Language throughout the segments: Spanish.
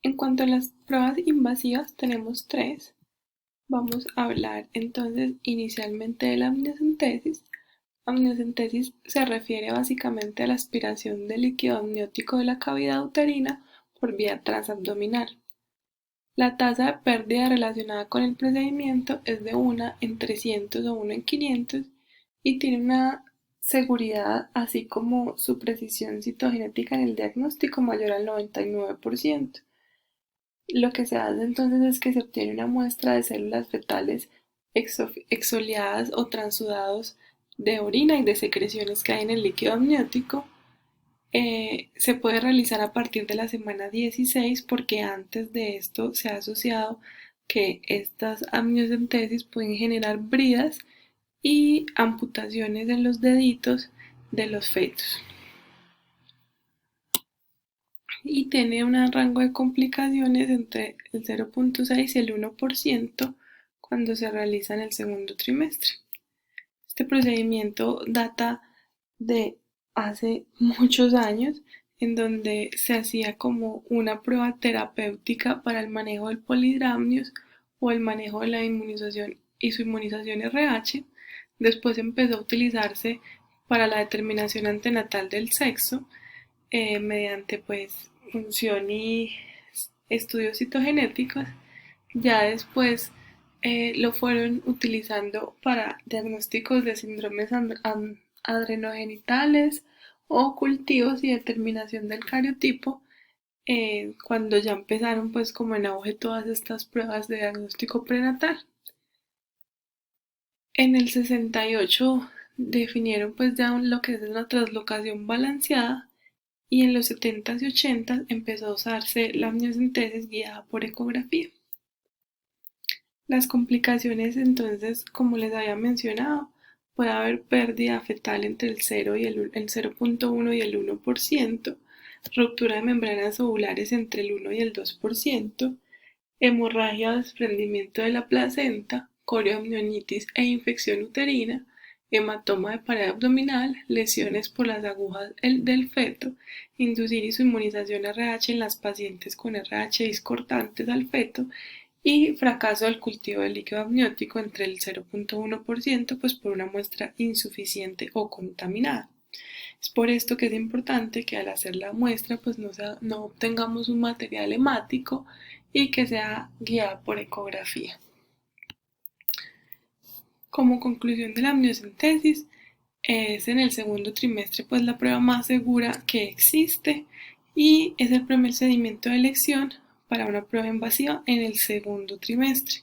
En cuanto a las pruebas invasivas, tenemos tres. Vamos a hablar entonces inicialmente de la amniocentesis. Amniocentesis se refiere básicamente a la aspiración del líquido amniótico de la cavidad uterina por vía transabdominal. La tasa de pérdida relacionada con el procedimiento es de 1 en 300 o 1 en 500 y tiene una seguridad así como su precisión citogenética en el diagnóstico mayor al 99%. Lo que se hace entonces es que se obtiene una muestra de células fetales exfoliadas o transudados de orina y de secreciones que hay en el líquido amniótico. Se puede realizar a partir de la semana 16 porque antes de esto se ha asociado que estas amniocentesis pueden generar bridas y amputaciones en los deditos de los fetos. Y tiene un rango de complicaciones entre el 0.6 y el 1% cuando se realiza en el segundo trimestre. Este procedimiento data de hace muchos años, en donde se hacía como una prueba terapéutica para el manejo del polidramnios o el manejo de la inmunización y su inmunización RH. Después empezó a utilizarse para la determinación antenatal del sexo, mediante pues función y estudios citogenéticos. Ya después lo fueron utilizando para diagnósticos de síndromes adrenogenitales o cultivos y determinación del cariotipo, cuando ya empezaron pues como en auge todas estas pruebas de diagnóstico prenatal. En el 68 definieron pues ya lo que es una translocación balanceada y en los 70s y 80s empezó a usarse la amniocentesis guiada por ecografía. Las complicaciones entonces, como les había mencionado, puede haber pérdida fetal entre el 0 y el 0.1 y el 1%, ruptura de membranas ovulares entre el 1 y el 2%, hemorragia o desprendimiento de la placenta, corioamnionitis e infección uterina, hematoma de pared abdominal, lesiones por las agujas del feto, inducir inmunización RH en las pacientes con RH discordantes al feto y fracaso del cultivo del líquido amniótico entre el 0.1%, pues por una muestra insuficiente o contaminada. Es por esto que es importante que al hacer la muestra pues no obtengamos un material hemático y que sea guiada por ecografía. Como conclusión de la amniocentesis, es en el segundo trimestre pues la prueba más segura que existe y es el primer procedimiento de elección para una prueba invasiva en el segundo trimestre.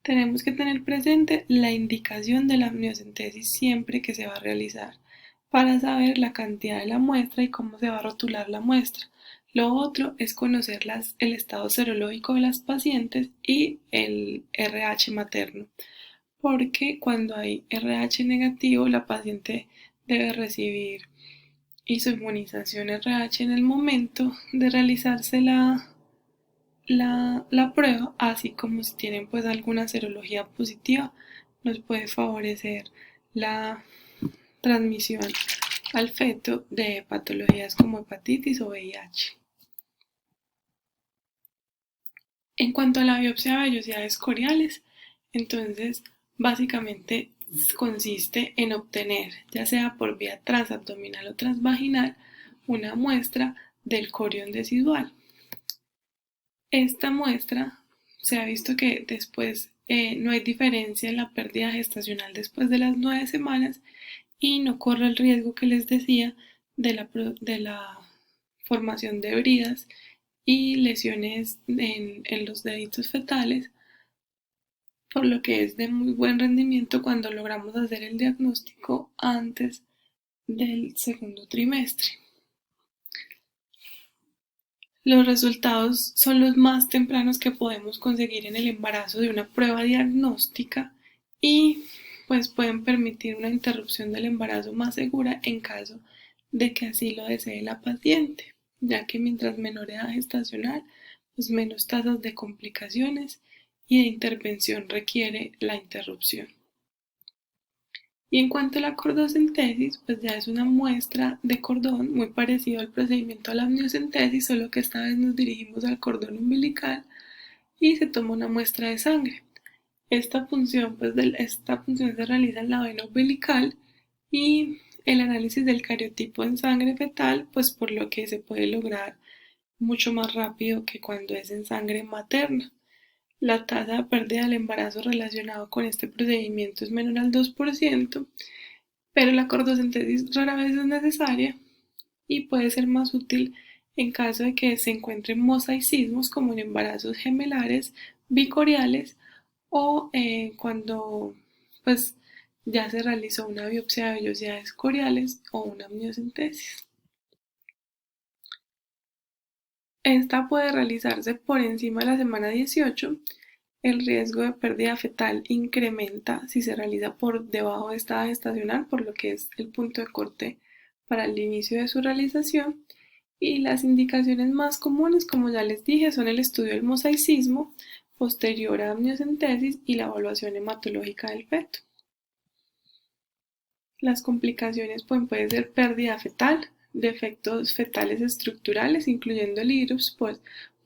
Tenemos que tener presente la indicación de la amniocentesis siempre que se va a realizar para saber la cantidad de la muestra y cómo se va a rotular la muestra. Lo otro es conocer el estado serológico de las pacientes y el RH materno, porque cuando hay RH negativo la paciente debe recibir isoinmunización RH en el momento de realizarse la prueba, así como si tienen pues alguna serología positiva, nos puede favorecer la transmisión al feto de patologías como hepatitis o VIH. En cuanto a la biopsia de vellosidades coriales, entonces básicamente consiste en obtener, ya sea por vía transabdominal o transvaginal, una muestra del corión decidual. Esta muestra se ha visto que después no hay diferencia en la pérdida gestacional después de las 9 semanas y no corre el riesgo que les decía de la formación de bridas y lesiones en los deditos fetales, por lo que es de muy buen rendimiento cuando logramos hacer el diagnóstico antes del segundo trimestre. Los resultados son los más tempranos que podemos conseguir en el embarazo de una prueba diagnóstica y pues pueden permitir una interrupción del embarazo más segura en caso de que así lo desee la paciente, ya que mientras menor edad gestacional, pues menos tasas de complicaciones y de intervención requiere la interrupción. Y en cuanto a la cordocentesis, pues ya es una muestra de cordón muy parecido al procedimiento de la amniocentesis, solo que esta vez nos dirigimos al cordón umbilical y se toma una muestra de sangre. Esta función se realiza en la vena umbilical y el análisis del cariotipo en sangre fetal, pues por lo que se puede lograr mucho más rápido que cuando es en sangre materna. La tasa de pérdida del embarazo relacionado con este procedimiento es menor al 2%, pero la cordocentesis rara vez es necesaria y puede ser más útil en caso de que se encuentren mosaicismos como en embarazos gemelares, bicoriales o cuando pues ya se realizó una biopsia de vellosidades coriales o una amniocentesis. Esta puede realizarse por encima de la semana 18. El riesgo de pérdida fetal incrementa si se realiza por debajo de esta gestacional, por lo que es el punto de corte para el inicio de su realización. Y las indicaciones más comunes, como ya les dije, son el estudio del mosaicismo posterior a amniocentesis y la evaluación hematológica del feto. Las complicaciones pueden ser pérdida fetal, defectos fetales estructurales, incluyendo el IRUPS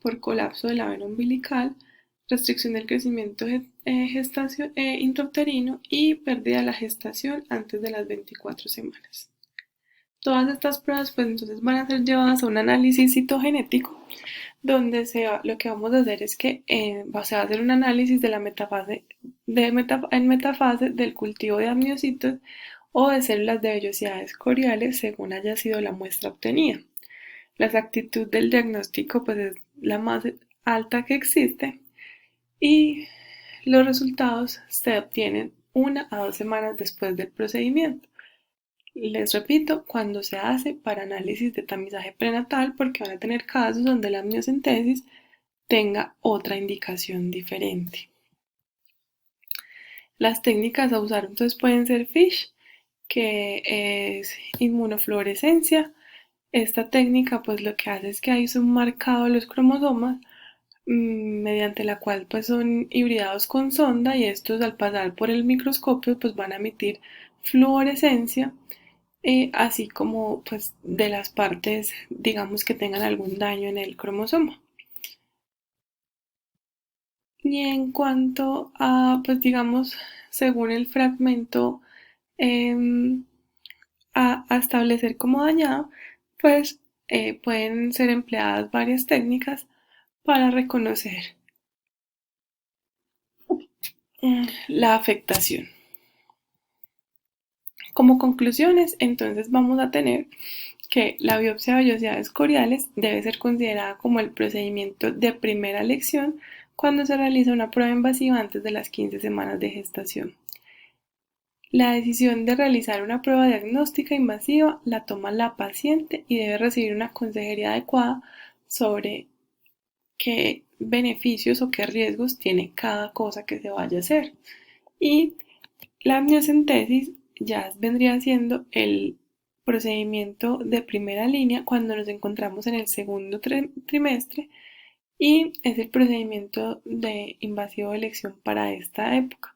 por colapso de la vena umbilical, restricción del crecimiento intrauterino y pérdida de la gestación antes de las 24 semanas. Todas estas pruebas pues entonces van a ser llevadas a un análisis citogenético donde lo que vamos a hacer es que se va a hacer un análisis de la metafase, en metafase del cultivo de amniocitos o de células de vellosidades coriales según haya sido la muestra obtenida. La exactitud del diagnóstico pues es la más alta que existe y los resultados se obtienen 1 a 2 semanas después del procedimiento. Les repito, cuando se hace para análisis de tamizaje prenatal, porque van a tener casos donde la amniocentesis tenga otra indicación diferente. Las técnicas a usar entonces pueden ser FISH, que es inmunofluorescencia. Esta técnica pues lo que hace es que hay un marcado de los cromosomas mediante la cual pues son hibridados con sonda y estos al pasar por el microscopio pues van a emitir fluorescencia así como pues de las partes digamos que tengan algún daño en el cromosoma. Y en cuanto a pues digamos según el fragmento em, a establecer como dañado, pues pueden ser empleadas varias técnicas para reconocer la afectación. Como conclusiones, entonces vamos a tener que la biopsia de vellosidades coriales debe ser considerada como el procedimiento de primera elección cuando se realiza una prueba invasiva antes de las 15 semanas de gestación. La decisión de realizar una prueba diagnóstica invasiva la toma la paciente y debe recibir una consejería adecuada sobre qué beneficios o qué riesgos tiene cada cosa que se vaya a hacer. Y la amniocentesis ya vendría siendo el procedimiento de primera línea cuando nos encontramos en el segundo trimestre y es el procedimiento de invasivo de elección para esta época.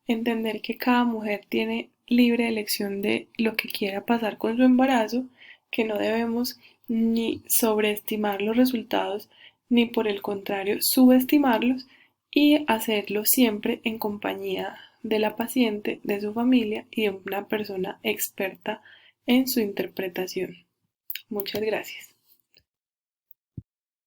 Entender que cada mujer tiene libre elección de lo que quiera pasar con su embarazo, que no debemos ni sobreestimar los resultados ni por el contrario subestimarlos y hacerlo siempre en compañía de la paciente, de su familia y de una persona experta en su interpretación. Muchas gracias.